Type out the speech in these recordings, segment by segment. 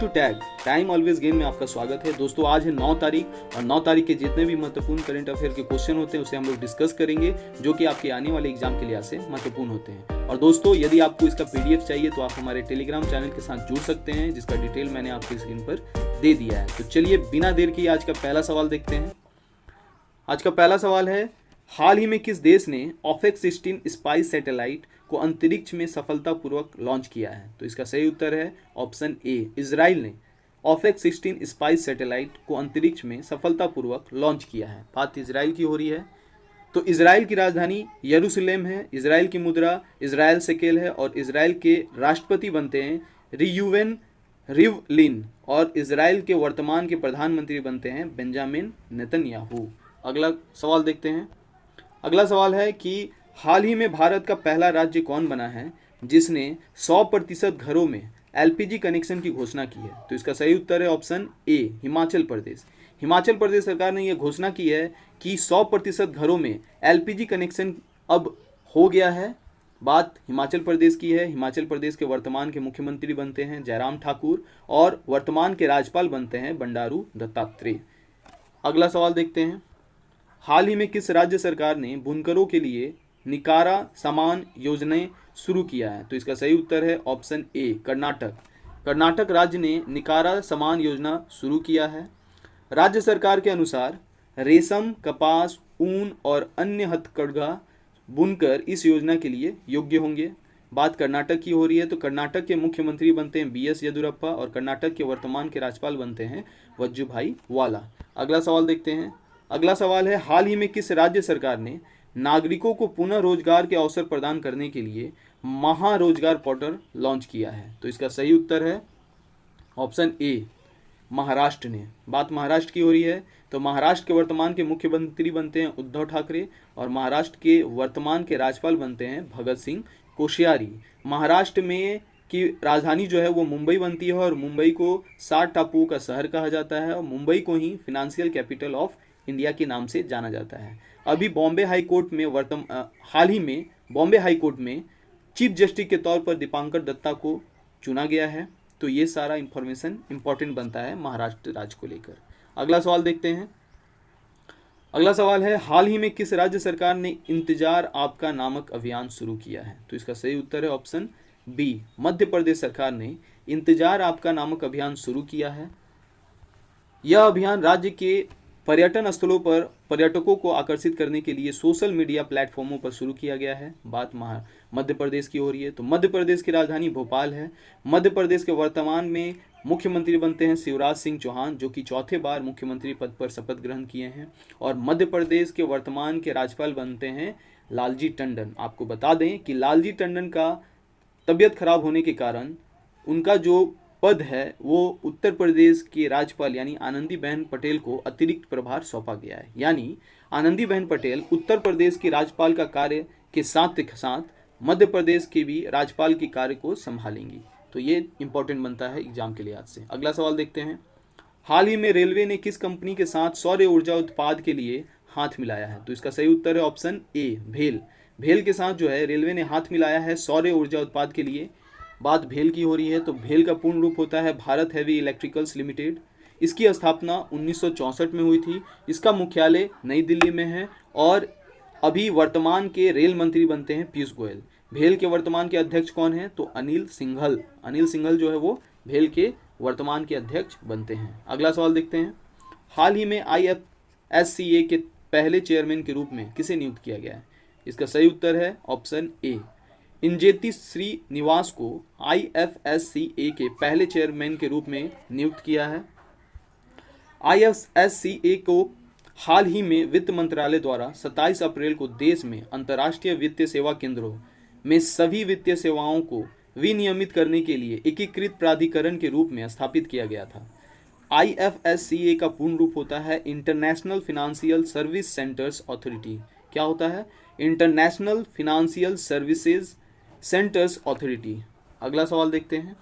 To tag time always game में आपका स्वागत है। दोस्तों आज है 9 तारीख और 9 तारीख के जितने भी महत्वपूर्ण करंट अफेयर के क्वेश्चन होते हैं उसे हम लोग डिस्कस करेंगे, जो कि आपके आने वाले एग्जाम के लिहाज से महत्वपूर्ण होते हैं। और दोस्तों यदि आपको इसका पीडीएफ चाहिए तो आप हमारे टेलीग्राम चैनल के साथ जुड़ सकते हैं, जिसका डिटेल मैंने आपकी स्क्रीन पर दे दिया है। तो चलिए बिना देर किए आज का पहला सवाल देखते हैं। आज का पहला सवाल है, हाल ही में किस देश ने ऑफेक्स 16 स्पाइस सैटेलाइट को अंतरिक्ष में सफलतापूर्वक लॉन्च किया है? तो इसका सही उत्तर है ऑप्शन ए, इजराइल ने ऑफेक्स 16 स्पाइस सैटेलाइट को अंतरिक्ष में सफलतापूर्वक लॉन्च किया है। बात इजराइल की हो रही है। तो इजराइल की राजधानी यरूशलेम है, इजराइल की मुद्रा इजराइल शेकेल है और इजराइल के राष्ट्रपति बनते हैं रियूवेन रिवलिन और इजराइल के वर्तमान के प्रधानमंत्री बनते हैं बेंजामिन नेतन्याहू। अगला सवाल देखते हैं। अगला सवाल है कि हाल ही में भारत का पहला राज्य कौन बना है जिसने 100% घरों में एलपीजी कनेक्शन की घोषणा की है? तो इसका सही उत्तर है ऑप्शन ए, हिमाचल प्रदेश। हिमाचल प्रदेश सरकार ने यह घोषणा की है कि 100% घरों में एलपीजी कनेक्शन अब हो गया है। बात हिमाचल प्रदेश की है। हिमाचल प्रदेश के वर्तमान के मुख्यमंत्री बनते हैं जयराम ठाकुर और वर्तमान के राज्यपाल बनते हैं बंडारू दत्तात्रेय। अगला सवाल देखते हैं। हाल ही में किस राज्य सरकार ने बुनकरों के लिए निकारा समान योजनाएं शुरू किया है? तो इसका सही उत्तर है ऑप्शन ए, कर्नाटक। कर्नाटक राज्य ने निकारा समान योजना शुरू किया है। राज्य सरकार के अनुसार रेशम, कपास, ऊन और अन्य हथकरघा बुनकर इस योजना के लिए योग्य होंगे। बात कर्नाटक की हो रही है। तो कर्नाटक के मुख्यमंत्री बनते हैं बीएस येदियुरप्पा और कर्नाटक के वर्तमान के राज्यपाल बनते हैं वजुभाई वाला। अगला सवाल देखते हैं। अगला सवाल है, हाल ही में किस राज्य सरकार ने नागरिकों को पुनः रोजगार के अवसर प्रदान करने के लिए महारोजगार पोर्टल लॉन्च किया है? तो इसका सही उत्तर है ऑप्शन ए, महाराष्ट्र ने। बात महाराष्ट्र की हो रही है। तो महाराष्ट्र के वर्तमान के मुख्यमंत्री बनते हैं उद्धव ठाकरे और महाराष्ट्र के वर्तमान के राज्यपाल बनते हैं भगत सिंह कोश्यारी। महाराष्ट्र में की राजधानी जो है वो मुंबई बनती है और मुंबई को 7 टापुओं का शहर कहा जाता है और मुंबई को ही फिनेंशियल कैपिटल ऑफ इंडिया के नाम से जाना जाता है। अभी बॉम्बे हाई कोर्ट में हाल ही में बॉम्बे हाई कोर्ट में चीफ जस्टिस के तौर पर दीपांकर दत्ता को चुना गया है। तो ये सारा इंफॉर्मेशन इंपॉर्टेंट बनता है महाराष्ट्र राज्य को लेकर। अगला सवाल देखते हैं। अगला सवाल है, हाल ही में किस राज्य सरकार ने इंतजार आपका नामक अभियान शुरू किया है? तो इसका सही उत्तर है ऑप्शन बी, मध्य प्रदेश सरकार ने इंतजार आपका नामक अभियान शुरू किया है। यह अभियान राज्य के पर्यटन स्थलों पर पर्यटकों को आकर्षित करने के लिए सोशल मीडिया प्लेटफॉर्मों पर शुरू किया गया है। बात मध्य प्रदेश की हो रही है। तो मध्य प्रदेश की राजधानी भोपाल है। मध्य प्रदेश के वर्तमान में मुख्यमंत्री बनते हैं शिवराज सिंह चौहान, जो कि चौथे बार मुख्यमंत्री पद पर शपथ ग्रहण किए हैं और मध्य प्रदेश के वर्तमान के राज्यपाल बनते हैं लालजी टंडन। आपको बता दें कि लालजी टंडन का तबीयत खराब होने के कारण उनका जो पद है वो उत्तर प्रदेश के राज्यपाल यानी आनंदीबेन पटेल को अतिरिक्त प्रभार सौंपा गया है। यानी आनंदीबेन पटेल उत्तर प्रदेश के राज्यपाल का कार्य के साथ साथ मध्य प्रदेश के भी राज्यपाल के कार्य को संभालेंगी। तो ये इंपॉर्टेंट बनता है एग्जाम के लिहाज से। अगला सवाल देखते हैं। हाल ही में रेलवे ने किस कंपनी के साथ सौर ऊर्जा उत्पाद के लिए हाथ मिलाया है? तो इसका सही उत्तर है ऑप्शन ए, भेल। भेल के साथ जो है रेलवे ने हाथ मिलाया है सौर ऊर्जा उत्पाद के लिए। बात भेल की हो रही है। तो भेल का पूर्ण रूप होता है भारत हेवी इलेक्ट्रिकल्स लिमिटेड। इसकी स्थापना 1964 में हुई थी। इसका मुख्यालय नई दिल्ली में है और अभी वर्तमान के रेल मंत्री बनते हैं पीयूष गोयल। भेल के वर्तमान के अध्यक्ष कौन है? तो अनिल सिंघल। अनिल सिंघल जो है वो भेल के वर्तमान के अध्यक्ष बनते हैं। अगला सवाल देखते हैं। हाल ही में IFSCA के पहले चेयरमैन के रूप में किसे नियुक्त किया गया है? इसका सही उत्तर है ऑप्शन ए, इंजेती श्रीनिवास को IFSCA के पहले चेयरमैन के रूप में नियुक्त किया है। IFSCA को हाल ही में वित्त मंत्रालय द्वारा 27 अप्रैल को देश में अंतर्राष्ट्रीय वित्तीय सेवा केंद्रों में सभी वित्तीय सेवाओं को विनियमित करने के लिए एकीकृत प्राधिकरण के रूप में स्थापित किया गया था। IFSCA का पूर्ण रूप होता है international financial service centres authority. क्या होता है? International financial services centres authority. अगला सवाल देखते हैं।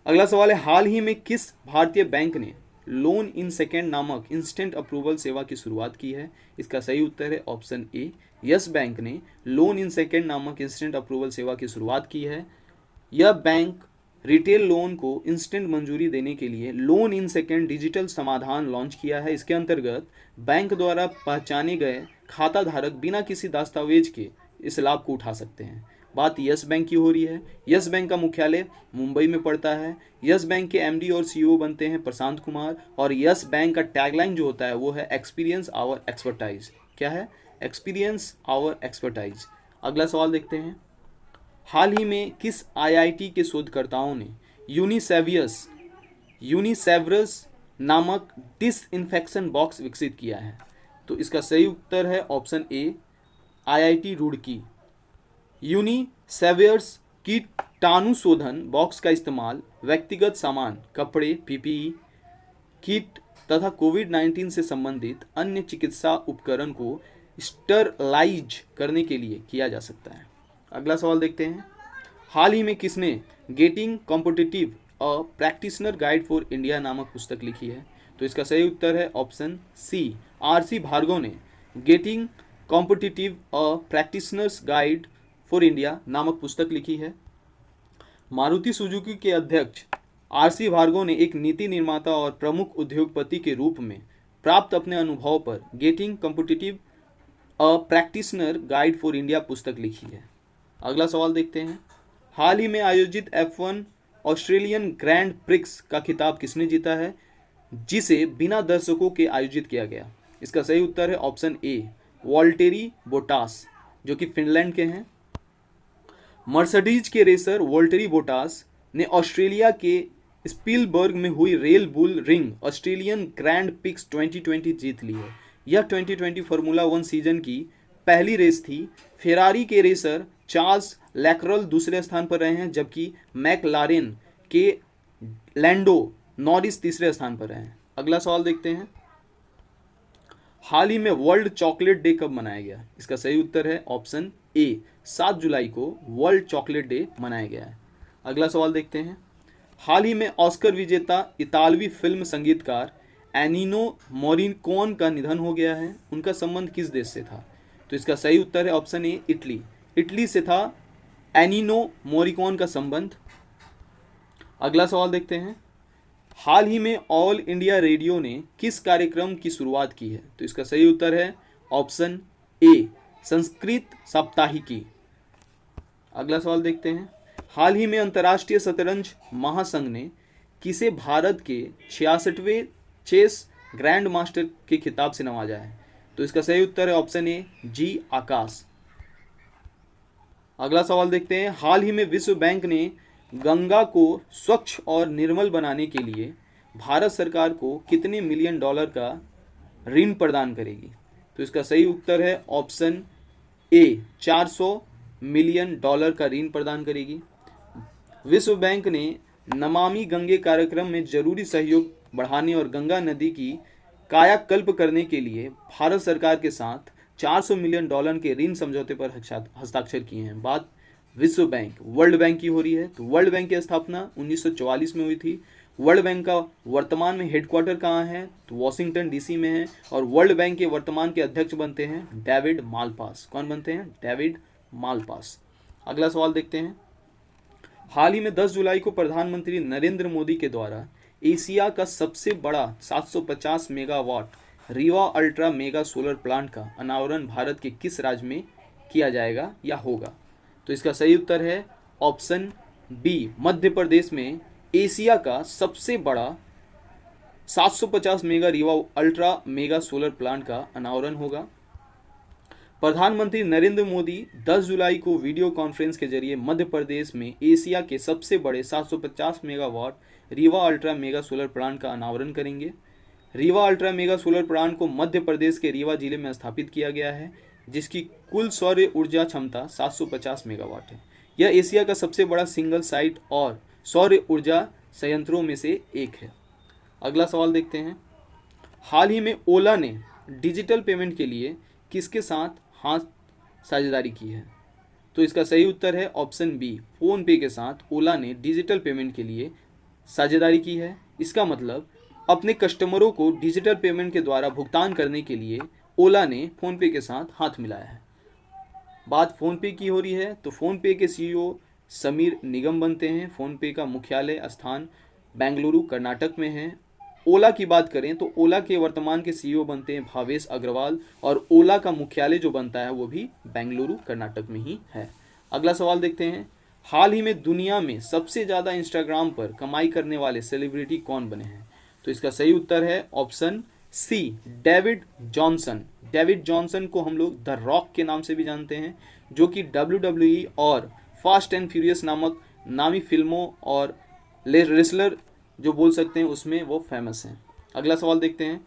अगला सवाल है, हाल ही में किस भारतीय बैंक ने लोन इन सेकेंड नामक इंस्टेंट अप्रूवल सेवा की शुरुआत की है? इसका सही उत्तर है ऑप्शन ए, यस बैंक ने लोन इन सेकेंड नामक इंस्टेंट अप्रूवल सेवा की शुरुआत की है। यह बैंक रिटेल लोन को इंस्टेंट मंजूरी देने के लिए लोन इन सेकेंड डिजिटल समाधान लॉन्च किया है। इसके अंतर्गत बैंक द्वारा पहचाने गए खाता धारक बिना किसी दस्तावेज के इस लाभ को उठा सकते हैं। बात यस बैंक की हो रही है। यस बैंक का मुख्यालय मुंबई में पड़ता है। यस बैंक के एमडी और सीईओ बनते हैं प्रशांत कुमार, और यस बैंक का टैगलाइन जो होता है वो है एक्सपीरियंस आवर एक्सपर्टाइज। क्या है? Experience our expertise. अगला सवाल देखते हैं। हाल ही में किस आईआईटी के शोधकर्ताओं ने यूनिसेवरस नामक डिसइंफेक्शन बॉक्स विकसित किया है? तो इसका सही उत्तर है ऑप्शन ए, आईआईटी रुड़की। यूनिसेवरस कीटाणुशोधन बॉक्स का इस्तेमाल व्यक्तिगत सामान, कपड़े, पीपीई किट तथा कोविड-19 से संबंधित अन्य चिकित्सा उपकरण को स्टरलाइज करने के लिए किया जा सकता है। अगला सवाल देखते हैं। हाल ही में किसने getting competitive a practitioner guide for India नामक पुस्तक लिखी है? तो इसका सही उत्तर है ऑप्शन सी, आरसी भार्गव ने getting competitive a practitioners guide for India नामक पुस्तक लिखी है। मारुति सुजुकी के अध्यक्ष आरसी भार्गव ने एक नीति निर्माता और प्रमुख उद्योगपति के रूप में प्राप्त अपने अनुभव पर getting competitive a practitioner guide for India पुस्तक लिखी है। अगला सवाल देखते हैं। हाल ही में आयोजित F1 ऑस्ट्रेलियन ग्रैंड प्रिक्स का खिताब किसने जीता है, जिसे बिना दर्शकों के आयोजित किया गया? इसका सही उत्तर है ऑप्शन ए, वॉल्टेरी बोटास, जो कि फिनलैंड के हैं। मर्सिडीज के रेसर वॉल्टेरी बोटास ने ऑस्ट्रेलिया के स्पीलबर्ग में हुई rail bull ring Australian grand prix 2020 जीत ली है। यह 2020 फार्मूला 1 सीजन की पहली रेस थी। फेरारी के रेसर चार्ल्स लैकरल दूसरे स्थान पर रहे हैं, जबकि मैकलारेन के लैंडो नॉरिस तीसरे स्थान पर रहे हैं। अगला सवाल देखते हैं। हाल ही में वर्ल्ड चॉकलेट डे कब मनाया गया? इसका सही उत्तर है ऑप्शन ए, 7 जुलाई को वर्ल्ड चॉकलेट डे मनाया गया है। अगला सवाल देखते हैं। हाल ही में ऑस्कर विजेता इतालवी फिल्म संगीतकार एनिनो मोरिकोन का निधन हो गया है। उनका संबंध किस देश से था? तो इसका सही उत्तर है ऑप्शन ए, इटली। इटली से था एनिनो मोरिकोन का संबंध। अगला सवाल देखते हैं। हाल ही में ऑल इंडिया रेडियो ने किस कार्यक्रम की शुरुआत की है? तो इसका सही उत्तर है ऑप्शन ए, संस्कृत साप्ताहिकी। अगला सवाल देखते हैं। हाल ही में अंतर्राष्ट्रीय शतरंज महासंघ ने किसे भारत के 66वें चेस ग्रैंड मास्टर के खिताब से नवाजा है? तो इसका सही उत्तर है ऑप्शन ए, जी आकाश। अगला सवाल देखते हैं। हाल ही में विश्व बैंक ने गंगा को स्वच्छ और निर्मल बनाने के लिए भारत सरकार को कितने मिलियन डॉलर का ऋण प्रदान करेगी? तो इसका सही उत्तर है ऑप्शन ए, 400 मिलियन डॉलर का ऋण प्रदान करेगी। विश्व बैंक ने नमामि गंगे कार्यक्रम में जरूरी सहयोग बढ़ाने और गंगा नदी की कायाकल्प करने के लिए भारत सरकार के साथ 400 मिलियन डॉलर के ऋण समझौते पर हस्ताक्षर किए हैं। बात विश्व बैंक, वर्ल्ड बैंक की हो रही है। तो वर्ल्ड बैंक की स्थापना 1944 में हुई थी। वर्ल्ड बैंक का वर्तमान में हेडक्वार्टर कहाँ है? तो वॉशिंगटन डीसी में है। और वर्ल्ड बैंक के वर्तमान के अध्यक्ष बनते हैं डेविड मालपास। कौन बनते हैं? David Malpass. अगला सवाल देखते हैं। हाल ही में 10 जुलाई को प्रधानमंत्री नरेंद्र मोदी के द्वारा एशिया का सबसे बड़ा 750 megawatt Rewa ultra mega solar plant का अनावरण भारत के किस राज्य में किया जाएगा या होगा? तो इसका सही उत्तर है ऑप्शन बी, मध्य प्रदेश में एशिया का सबसे बड़ा 750 mega Rewa ultra mega solar plant का अनावरण होगा। प्रधानमंत्री नरेंद्र मोदी 10 जुलाई को वीडियो कॉन्फ्रेंस के जरिए मध्य प्रदेश में एशिया के सबसे बड़े 750 megawatt Rewa ultra mega solar plant का अनावरण करेंगे। Rewa ultra mega solar plant को मध्य प्रदेश के रीवा जिले में स्थापित किया गया है, जिसकी कुल सौर ऊर्जा क्षमता 750 मेगावाट है। यह एशिया का सबसे बड़ा सिंगल साइट और सौर ऊर्जा संयंत्रों में से एक है। अगला सवाल देखते हैं। हाल ही में ओला ने डिजिटल पेमेंट के लिए किसके साथ हाथ साझेदारी की है? तो इसका सही उत्तर है ऑप्शन बी, फोन पे के साथ ओला ने डिजिटल पेमेंट के लिए साझेदारी की है। इसका मतलब अपने कस्टमरों को डिजिटल पेमेंट के द्वारा भुगतान करने के लिए ओला ने फ़ोन पे के साथ हाथ मिलाया है। बात फ़ोन पे की हो रही है। तो फ़ोन पे के सीईओ समीर निगम बनते हैं। फ़ोनपे का मुख्यालय स्थान बेंगलुरु कर्नाटक में है। ओला की बात करें तो ओला के वर्तमान के सीईओ बनते हैं भावेश अग्रवाल, और ओला का मुख्यालय जो बनता है वो भी बेंगलुरु कर्नाटक में ही है। अगला सवाल देखते हैं, हाल ही में दुनिया में सबसे ज़्यादा इंस्टाग्राम पर कमाई करने वाले सेलिब्रिटी कौन बने हैं? तो इसका सही उत्तर है option C, David Johnson. David Johnson को हम लोग द रॉक के नाम से भी जानते हैं, जो कि WWE और फास्ट एंड फ्यूरियस नामक नामी फिल्मों और रेसलर जो बोल सकते हैं उसमें वो फेमस हैं। अगला सवाल देखते हैं,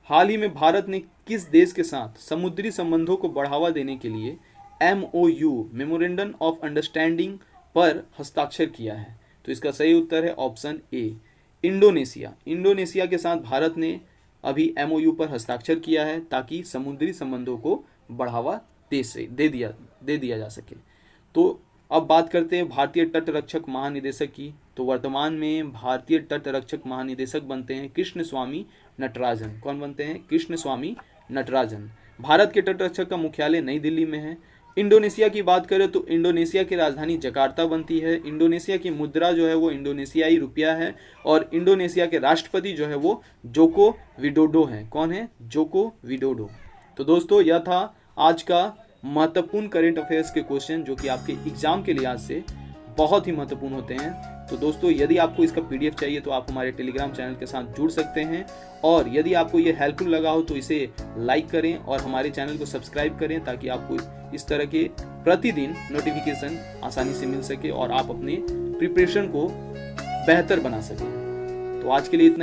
हाल ही में भारत ने किस देश के साथ समुद्री संबंधों को बढ़ावा देने के लिए MOU मेमोरेंडम ऑफ अंडरस्टैंडिंग पर हस्ताक्षर किया है? तो इसका सही उत्तर है ऑप्शन ए, इंडोनेशिया। इंडोनेशिया के साथ भारत ने अभी MOU पर हस्ताक्षर किया है ताकि समुद्री संबंधों को बढ़ावा दे दिया जा सके। तो अब बात करते हैं भारतीय तट रक्षक महानिदेशक की। तो वर्तमान में भारतीय तट रक्षक महानिदेशक बनते हैं कृष्ण स्वामी नटराजन। कौन बनते हैं? कृष्ण स्वामी नटराजन। भारत के तट रक्षक का मुख्यालय नई दिल्ली में है। इंडोनेशिया की बात करें तो इंडोनेशिया की राजधानी जकार्ता बनती है। इंडोनेशिया की मुद्रा जो है वो इंडोनेशियाई रुपया है, और इंडोनेशिया के राष्ट्रपति जो है वो जोको विडोडो हैं। कौन है? Joko Widodo. तो दोस्तों यह था आज का महत्वपूर्ण करेंट अफेयर्स के क्वेश्चन, जो कि आपके एग्जाम के लिहाज से बहुत ही महत्वपूर्ण होते हैं। तो दोस्तों यदि आपको इसका PDF चाहिए तो आप हमारे टेलीग्राम चैनल के साथ जुड़ सकते हैं, और यदि आपको ये हेल्पफुल लगा हो तो इसे लाइक करें और हमारे चैनल को सब्सक्राइब करें, ताकि आपको इस तरह के प्रतिदिन नोटिफिकेशन आसानी से मिल सके और आप अपने प्रिपरेशन को बेहतर बना सकें। तो आज के लिए इतना।